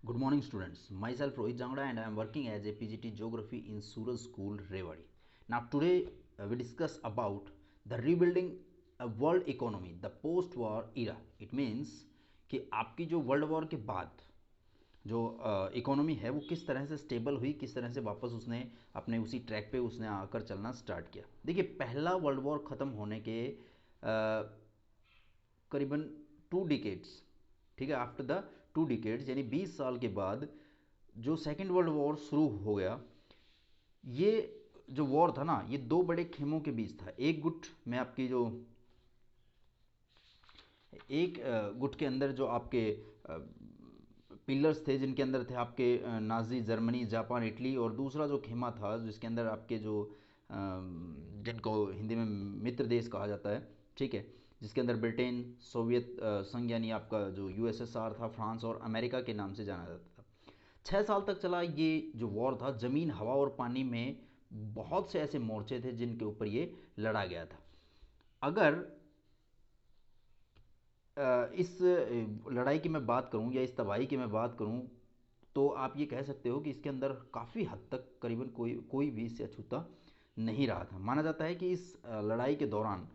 Good morning, students. Myself Rohit Jangda, and I am working as a PGT Geography in Suraj School, Rewari. Now, today we discuss about the rebuilding a world economy, the post-war era. It means कि आपकी जो world war के बाद जो economy है वो किस तरह से स्टेबल हुई, किस तरह से वापस उसने अपने उसी ट्रैक पे उसने आकर चलना स्टार्ट किया। देखिए, पहला वर्ल्ड वॉर ख़त्म होने के करीबन 2 डिकेड्स, ठीक है, आफ्टर द 2 डिकेड्स यानी 20 साल के बाद जो सेकेंड वर्ल्ड वॉर शुरू हो गया। ये जो वॉर था ना, ये दो बड़े खेमों के बीच था। एक गुट में आपकी जो एक गुट के अंदर जो आपके पिलर्स थे, जिनके अंदर थे आपके नाजी जर्मनी, जापान, इटली, और दूसरा जो खेमा था जिसके अंदर आपके जो जिनको हिंदी में मित्र देश कहा जाता है, ठीक है, जिसके अंदर ब्रिटेन, सोवियत संघ यानी आपका जो यूएसएसआर था, फ्रांस और अमेरिका के नाम से जाना जाता था। 6 साल तक चला ये जो वॉर था। ज़मीन, हवा और पानी में बहुत से ऐसे मोर्चे थे जिनके ऊपर ये लड़ा गया था। अगर इस लड़ाई की मैं बात करूं या इस तबाही की मैं बात करूं, तो आप ये कह सकते हो कि इसके अंदर काफ़ी हद तक करीबन कोई कोई भी इससे अछूता नहीं रहा था। माना जाता है कि इस लड़ाई के दौरान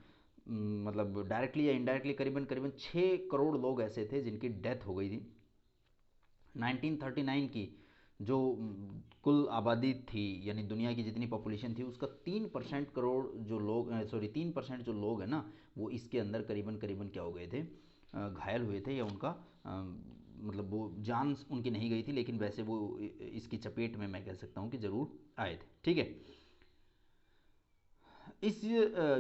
मतलब डायरेक्टली या इनडायरेक्टली करीबन करीबन 6 करोड़ लोग ऐसे थे जिनकी डेथ हो गई थी। 1939 की जो कुल आबादी थी, यानी दुनिया की जितनी पॉपुलेशन थी उसका 3% करोड़ जो लोग, सॉरी 3% जो लोग हैं ना, वो इसके अंदर करीबन करीबन क्या हो गए थे, घायल हुए थे, या उनका मतलब वो जान उनकी नहीं गई थी, लेकिन वैसे वो इसकी चपेट में मैं कह सकता हूँ कि ज़रूर आए थे। ठीक है, इस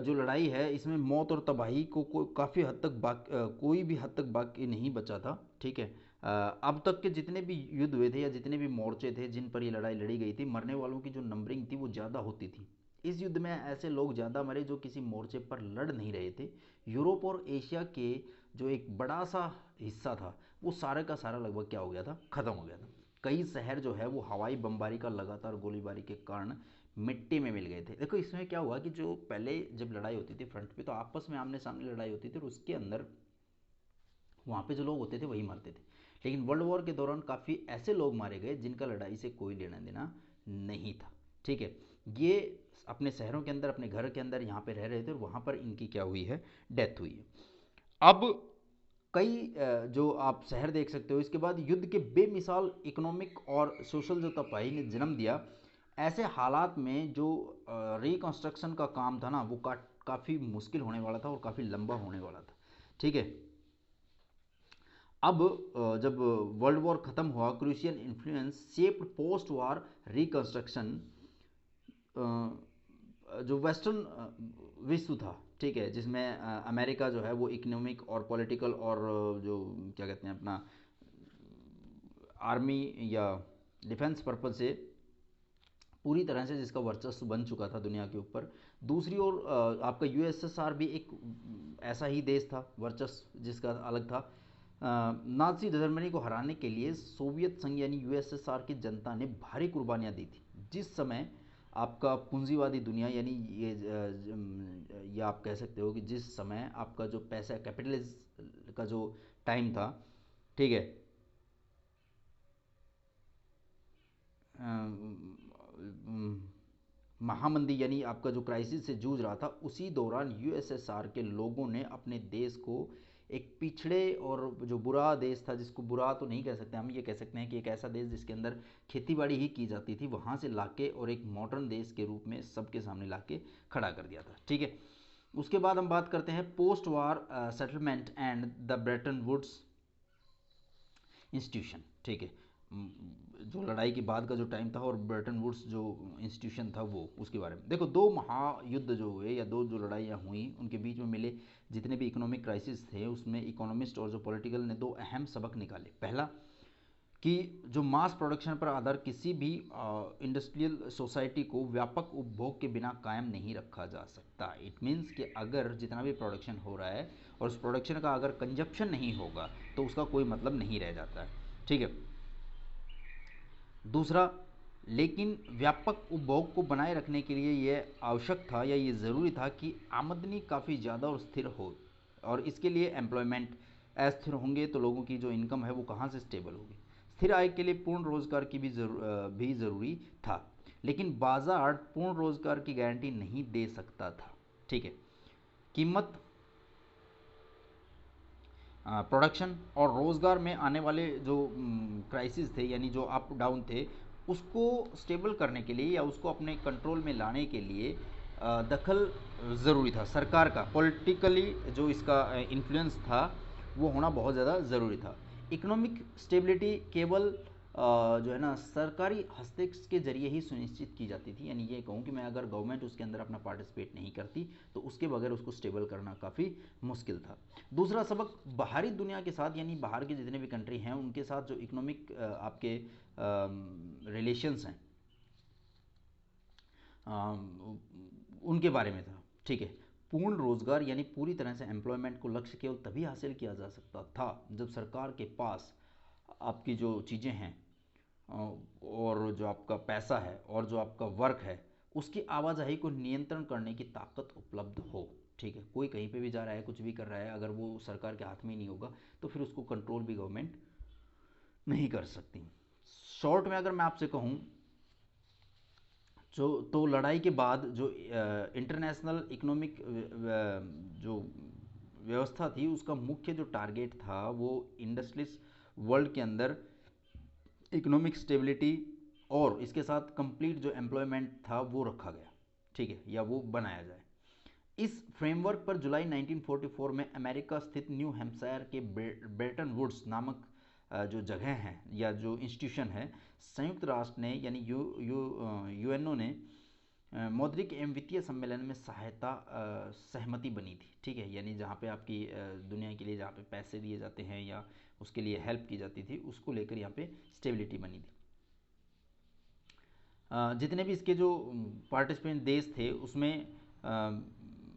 जो लड़ाई है इसमें मौत और तबाही को काफ़ी हद तक कोई भी हद तक बाकी नहीं बचा था। ठीक है, अब तक के जितने भी युद्ध हुए थे या जितने भी मोर्चे थे जिन पर ये लड़ाई लड़ी गई थी, मरने वालों की जो नंबरिंग थी वो ज़्यादा होती थी। इस युद्ध में ऐसे लोग ज़्यादा मरे जो किसी मोर्चे पर लड़ नहीं रहे थे। यूरोप और एशिया के जो एक बड़ा सा हिस्सा था वो सारे का सारा लगभग क्या हो गया था, ख़त्म हो गया था। कई शहर जो है वो हवाई बमबारी का लगातार गोलीबारी के कारण मिट्टी में मिल गए थे। देखो, इसमें क्या हुआ कि जो पहले जब लड़ाई होती थी फ्रंट पे, तो आपस में आमने सामने लड़ाई होती थी और उसके अंदर वहाँ पे जो लोग होते थे वही मरते थे। लेकिन वर्ल्ड वॉर के दौरान काफ़ी ऐसे लोग मारे गए जिनका लड़ाई से कोई लेना देना नहीं था। ठीक है, ये अपने शहरों के अंदर, अपने घर के अंदर यहाँ पे रह रहे थे और वहाँ पर इनकी क्या हुई है, डेथ हुई है। अब कई जो आप शहर देख सकते हो, इसके बाद युद्ध के बेमिसाल इकोनॉमिक और सोशल जो तबाही ने जन्म दिया। ऐसे हालात में जो रिकंस्ट्रक्शन का काम था ना, वो काफ़ी मुश्किल होने वाला था और काफ़ी लंबा होने वाला था। ठीक है, अब जब वर्ल्ड वॉर ख़त्म हुआ, crucial influence shaped post war reconstruction. जो वेस्टर्न विश्व था, ठीक है, जिसमें अमेरिका जो है वो इकोनॉमिक और पॉलिटिकल और जो क्या कहते हैं अपना आर्मी या डिफेंस पर्पज़ से पूरी तरह से जिसका वर्चस्व बन चुका था दुनिया के ऊपर। दूसरी ओर आपका यूएसएसआर भी एक ऐसा ही देश था, वर्चस्व जिसका अलग था। नाजी जर्मनी को हराने के लिए सोवियत संघ यानी यूएसएसआर की जनता ने भारी कुर्बानियाँ दी थी। जिस समय आपका पूंजीवादी दुनिया यानी ये आप कह सकते हो कि जिस समय आपका जो पैसा कैपिटलिज्म का जो टाइम था, ठीक है, महामंदी यानी आपका जो क्राइसिस से जूझ रहा था, उसी दौरान यूएसएसआर के लोगों ने अपने देश को एक पिछड़े और जो बुरा देश था, जिसको बुरा तो नहीं कह सकते हम, ये कह सकते हैं कि एक ऐसा देश जिसके अंदर खेतीबाड़ी ही की जाती थी, वहाँ से लाके और एक मॉडर्न देश के रूप में सबके सामने लाके खड़ा कर दिया था। ठीक है, उसके बाद हम बात करते हैं post war settlement and the Bretton Woods institution. ठीक है, जो लड़ाई के बाद का जो टाइम था और ब्रेटन वुड्स जो इंस्टीट्यूशन था वो, उसके बारे में देखो। दो महायुद्ध जो हुए या दो जो लड़ाइयाँ हुई, उनके बीच में मिले जितने भी इकोनॉमिक क्राइसिस थे, उसमें इकोनॉमिस्ट और जो पॉलिटिकल ने दो अहम सबक निकाले। पहला कि जो मास प्रोडक्शन पर आधार किसी भी इंडस्ट्रियल सोसाइटी को व्यापक उपभोग के बिना कायम नहीं रखा जा सकता। इट मीन्स कि अगर जितना भी प्रोडक्शन हो रहा है और उस प्रोडक्शन का अगर कंजप्शन नहीं होगा तो उसका कोई मतलब नहीं रह जाता है। ठीक है, दूसरा, लेकिन व्यापक उपभोग को बनाए रखने के लिए ये आवश्यक था या ये ज़रूरी था कि आमदनी काफ़ी ज़्यादा और स्थिर हो, और इसके लिए एम्प्लॉयमेंट अस्थिर होंगे तो लोगों की जो इनकम है वो कहाँ से स्टेबल होगी। स्थिर आय के लिए पूर्ण रोजगार की भी जरूरी था, लेकिन बाजार पूर्ण रोजगार की गारंटी नहीं दे सकता था। ठीक है। कीमत, प्रोडक्शन और रोज़गार में आने वाले जो क्राइसिस थे, यानी जो अप डाउन थे, उसको स्टेबल करने के लिए या उसको अपने कंट्रोल में लाने के लिए दखल ज़रूरी था। सरकार का पॉलिटिकली जो इसका इन्फ्लुएंस था वो होना बहुत ज़्यादा ज़रूरी था। इकोनॉमिक स्टेबिलिटी केवल जो है ना सरकारी हस्तक्षेप के जरिए ही सुनिश्चित की जाती थी। यानी ये कहूँ कि मैं अगर गवर्नमेंट उसके अंदर अपना पार्टिसिपेट नहीं करती तो उसके बगैर उसको स्टेबल करना काफ़ी मुश्किल था। दूसरा सबक, बाहरी दुनिया के साथ यानी बाहर के जितने भी कंट्री हैं उनके साथ जो इकोनॉमिक आपके रिलेशंस हैं उनके बारे में था। ठीक है। पूर्ण रोजगार यानी पूरी तरह से एम्प्लॉयमेंट को लक्ष्य केवल तभी हासिल किया जा सकता था जब सरकार के पास आपकी जो चीज़ें हैं और जो आपका पैसा है और जो आपका वर्क है उसकी आवाजाही को नियंत्रण करने की ताकत उपलब्ध हो। ठीक है। कोई कहीं पे भी जा रहा है, कुछ भी कर रहा है, अगर वो सरकार के हाथ में ही नहीं होगा तो फिर उसको कंट्रोल भी गवर्नमेंट नहीं कर सकती। शॉर्ट में अगर मैं आपसे कहूँ जो तो लड़ाई के बाद जो इंटरनेशनल इकोनॉमिक जो व्यवस्था थी उसका मुख्य जो टारगेट था वो इंडस्ट्रियलिस्ट वर्ल्ड के अंदर इकोनॉमिक स्टेबिलिटी और इसके साथ कंप्लीट जो एम्प्लॉयमेंट था वो रखा गया। ठीक है, या वो बनाया जाए। इस फ्रेमवर्क पर जुलाई 1944 में अमेरिका स्थित न्यू हैम्पशायर के ब्रेटन वुड्स नामक जो जगह है या जो इंस्टीट्यूशन है, संयुक्त राष्ट्र ने यानी यूएनओ ने मौद्रिक एवं वित्तीय सम्मेलन में सहमति बनी थी। ठीक है, यानी जहाँ पे आपकी दुनिया के लिए जहाँ पे पैसे दिए जाते हैं या उसके लिए हेल्प की जाती थी उसको लेकर यहाँ पे स्टेबिलिटी बनी थी। जितने भी इसके जो पार्टिसिपेंट देश थे उसमें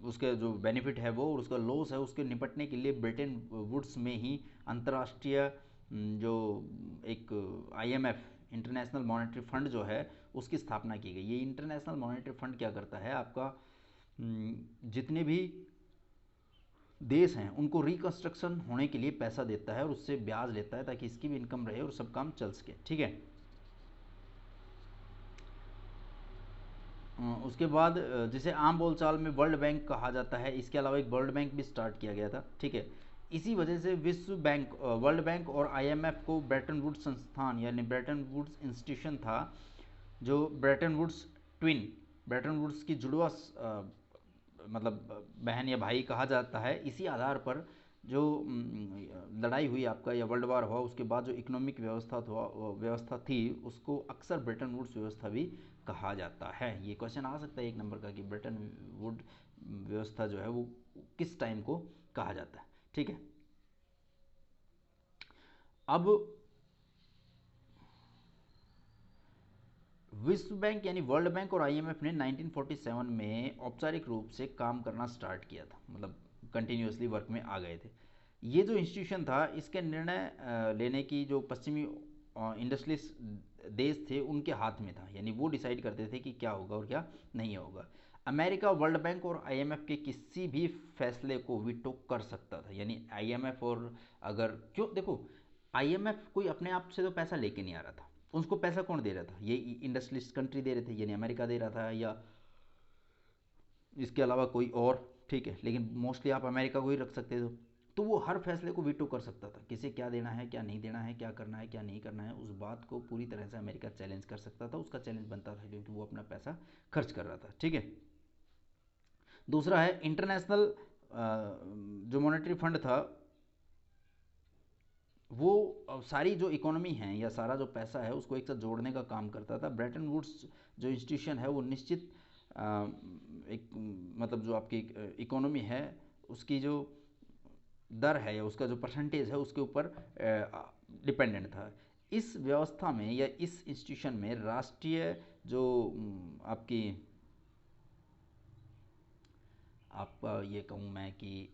उसका जो बेनिफिट है वो और उसका लॉस है उसके निपटने के लिए ब्रिटेन वुड्स में ही अंतर्राष्ट्रीय जो एक आईएमएफ इंटरनेशनल मॉनेटरी फंड जो है उसकी स्थापना की गई। ये इंटरनेशनल मॉनेटरी फंड क्या करता है, आपका जितने भी देश हैं उनको रिकंस्ट्रक्शन होने के लिए पैसा देता है और उससे ब्याज लेता है ताकि इसकी भी इनकम रहे और सब काम चल सके। ठीक है। उसके बाद जिसे आम बोलचाल में वर्ल्ड बैंक कहा जाता है, इसके अलावा एक वर्ल्ड बैंक भी स्टार्ट किया गया था। ठीक है। इसी वजह से विश्व बैंक, वर्ल्ड बैंक और आईएमएफ को ब्रेटन वुड्स संस्थान यानी ब्रेटन वुड्स इंस्टीट्यूशन था जो Bretton Woods twin, Bretton Woods की जुड़वा मतलब बहन या भाई कहा जाता है। इसी आधार पर जो लड़ाई हुई आपका या वर्ल्ड वार हुआ उसके बाद जो इकोनॉमिक व्यवस्था थी उसको अक्सर ब्रेटन वुड्स व्यवस्था भी कहा जाता है। ये क्वेश्चन आ सकता है एक नंबर का कि ब्रेटन वुड व्यवस्था जो है वो किस टाइम को कहा जाता है। ठीक है। अब विश्व बैंक यानी वर्ल्ड बैंक और आईएमएफ ने 1947 में औपचारिक रूप से काम करना स्टार्ट किया था, मतलब कंटिन्यूसली वर्क में आ गए थे। ये जो इंस्टीट्यूशन था इसके निर्णय लेने की जो पश्चिमी इंडस्ट्रियलिस्ट देश थे उनके हाथ में था, यानी वो डिसाइड करते थे कि क्या होगा और क्या नहीं होगा। अमेरिका वर्ल्ड बैंक और आईएमएफ के किसी भी फैसले को वीटो कर सकता था। यानी आईएमएफ और अगर क्यों देखो, आईएमएफ कोई अपने आप से तो पैसा लेके नहीं आ रहा था, उसको पैसा कौन दे रहा था, ये इंडस्ट्रियलिस्ट कंट्री दे रहे थे, यानी अमेरिका दे रहा था या इसके अलावा कोई और। ठीक है, लेकिन मोस्टली आप अमेरिका को ही रख सकते थे। तो वो हर फैसले को वीटो कर सकता था, किसे क्या देना है क्या नहीं देना है, क्या करना है क्या नहीं करना है, उस बात को पूरी तरह से अमेरिका चैलेंज कर सकता था। उसका चैलेंज बनता था क्योंकि वो अपना पैसा खर्च कर रहा था। ठीक है। दूसरा है इंटरनेशनल जो मॉनेटरी फंड था वो सारी जो इकोनॉमी है या सारा जो पैसा है उसको एक साथ जोड़ने का काम करता था। ब्रेटन वुड्स जो इंस्टीट्यूशन है वो निश्चित एक मतलब जो आपकी इकोनॉमी है उसकी जो दर है या उसका जो परसेंटेज है उसके ऊपर डिपेंडेंट था। इस व्यवस्था में या इस इंस्टीट्यूशन में राष्ट्रीय जो आपकी आपका ये कहूँ मैं कि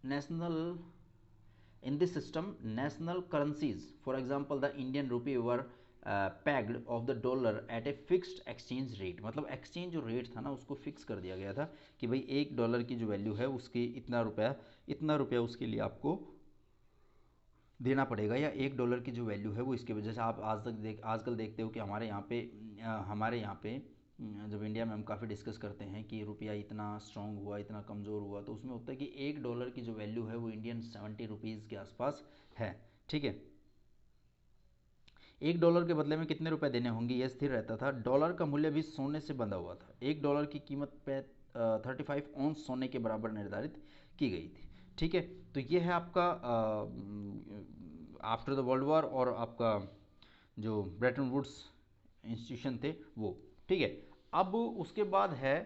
national in this system national currencies, for example the Indian rupee were pegged of the dollar at a fixed exchange rate। मतलब एक्सचेंज जो रेट था ना उसको फिक्स कर दिया गया था कि भाई $1 की जो वैल्यू है उसकी इतना रुपया उसके लिए आपको देना पड़ेगा, या $1 की जो वैल्यू है वो इसकी वजह से आप आजकल देखते हो कि हमारे यहाँ पे जब इंडिया में हम काफ़ी डिस्कस करते हैं कि रुपया इतना स्ट्रांग हुआ, इतना कमज़ोर हुआ, तो उसमें होता है कि $1 की जो वैल्यू है वो इंडियन 70 रुपीज़ के आसपास है। ठीक है, $1 के बदले में कितने रुपए देने होंगे यह स्थिर रहता था। डॉलर का मूल्य भी सोने से बंधा हुआ था। $1 की कीमत पे 35 ऑunce सोने के बराबर निर्धारित की गई थी। ठीक है, तो ये है आपका आफ्टर द वर्ल्ड वॉर और आपका जो ब्रेटन वुड्स इंस्टीट्यूशन थे वो। ठीक है, अब उसके बाद है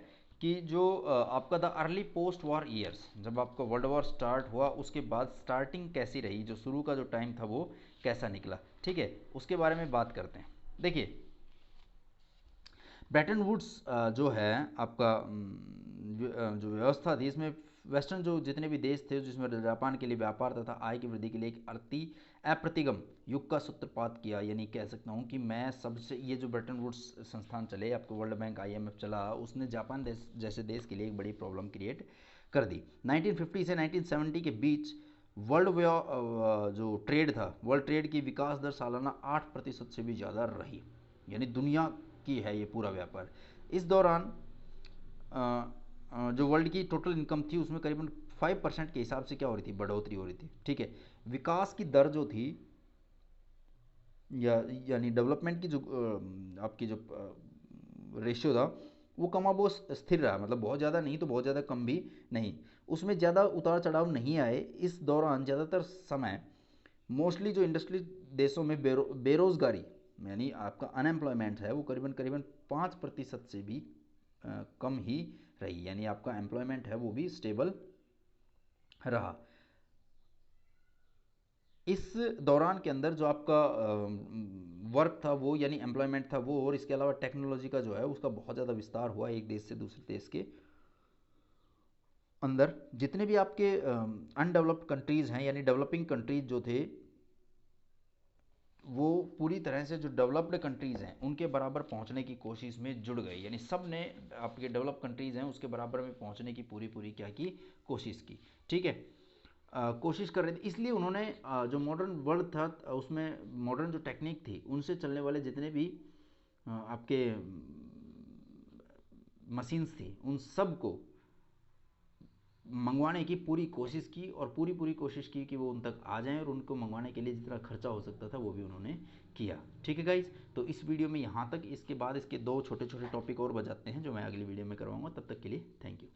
कि जो आपका the early post war years, जब आपका वर्ल्ड वॉर स्टार्ट हुआ उसके बाद स्टार्टिंग कैसी रही, जो शुरू का जो टाइम था वो कैसा निकला। ठीक है, उसके बारे में बात करते हैं। देखिए, ब्रेटन वुड्स जो है आपका जो व्यवस्था थी, इसमें वेस्टर्न जो जितने भी देश थे, जिसमें जापान के लिए व्यापार तथा आय की वृद्धि के लिए एक अप्रतिगम युग का सूत्रपात किया। यानी कह सकता हूँ कि मैं सबसे, ये जो ब्रेटन वुड्स संस्थान चले, आपको वर्ल्ड बैंक IMF चला, उसने जापान जैसे देश के लिए एक बड़ी प्रॉब्लम क्रिएट कर दी। 1950 से 1970 के बीच जो ट्रेड था, वर्ल्ड ट्रेड की विकास दर सालाना 8% से भी ज़्यादा रही। यानी दुनिया की है ये पूरा व्यापार। इस दौरान जो वर्ल्ड की टोटल इनकम थी उसमें करीबन 5% के हिसाब से क्या हो रही थी, बढ़ोतरी हो रही थी। ठीक है, विकास की दर जो थी यानी डेवलपमेंट की जो आपकी जो रेशियो था वो कमाबो स्थिर रहा, मतलब बहुत ज़्यादा नहीं तो बहुत ज़्यादा कम भी नहीं, उसमें ज़्यादा उतार चढ़ाव नहीं आए। इस दौरान ज़्यादातर समय मोस्टली जो इंडस्ट्री देशों में बेरोज़गारी यानी आपका अनएम्प्लॉयमेंट है वो करीबन करीबन 5% से भी कम ही रही। यानी आपका एम्प्लॉयमेंट है वो भी स्टेबल रहा। इस दौरान के अंदर जो आपका वर्क था वो यानी एम्प्लॉयमेंट था वो, और इसके अलावा टेक्नोलॉजी का जो है उसका बहुत ज़्यादा विस्तार हुआ एक देश से दूसरे देश के अंदर। जितने भी आपके अनडेवलप्ड कंट्रीज़ हैं यानी डेवलपिंग कंट्रीज जो थे वो पूरी तरह से जो डेवलप्ड कंट्रीज़ हैं उनके बराबर पहुंचने की कोशिश में जुड़ गए। यानी सब ने आपके डेवलप कंट्रीज़ हैं उसके बराबर में पहुंचने की पूरी पूरी क्या की, कोशिश की। ठीक है, कोशिश कर रहे थे, इसलिए उन्होंने जो मॉडर्न वर्ल्ड था उसमें मॉडर्न जो टेक्निक थी उनसे चलने वाले जितने भी आपके मशीन्स थी उन सब को मंगवाने की पूरी कोशिश की, और पूरी पूरी कोशिश की कि वो उन तक आ जाएं, और उनको मंगवाने के लिए जितना खर्चा हो सकता था वो भी उन्होंने किया। ठीक है गाइज, तो इस वीडियो में यहाँ तक। इसके बाद इसके 2 छोटे छोटे टॉपिक और बजाते हैं जो मैं अगली वीडियो में करवाऊँगा। तब तक के लिए थैंक यू।